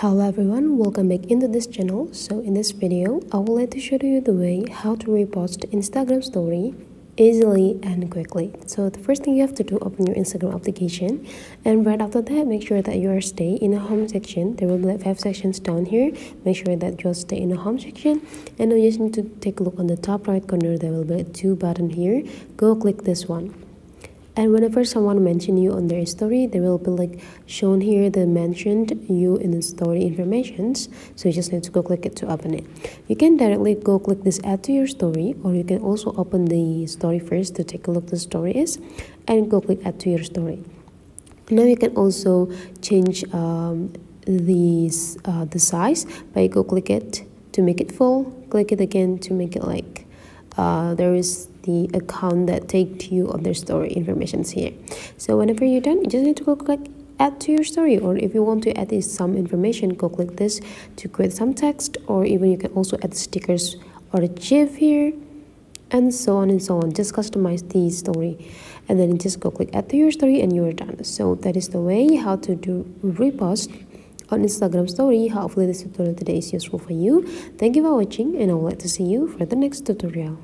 Hello everyone, welcome back into this channel. So in this video, I would like to show you the way how to repost Instagram story easily and quickly. So the first thing you have to do, open your Instagram application, and right after that, make sure that you are stay in the home section. There will be like 5 sections down here. Make sure that you stay in the home section, and you just need to take a look on the top right corner. There will be like 2 buttons here. Go click this one. And whenever someone mention you on their story, they will be like shown here the mentioned you in the story informations. So you just need to go click it to open it. You can directly go click this add to your story, or you can also open the story first to take a look the story is, and go click add to your story. Now you can also change the size by go click it to make it full, click it again to make it like there is the account that take you on their story informations here. So whenever you're done, you just need to go click add to your story, or if you want to add some information, go click this to create some text, or even you can also add stickers or a gif here, and so on and so on. Just customize the story, and then just go click add to your story and you're done. So that is the way how to do repost on Instagram story. Hopefully this tutorial today is useful for you. Thank you for watching, and I would like to see you for the next tutorial.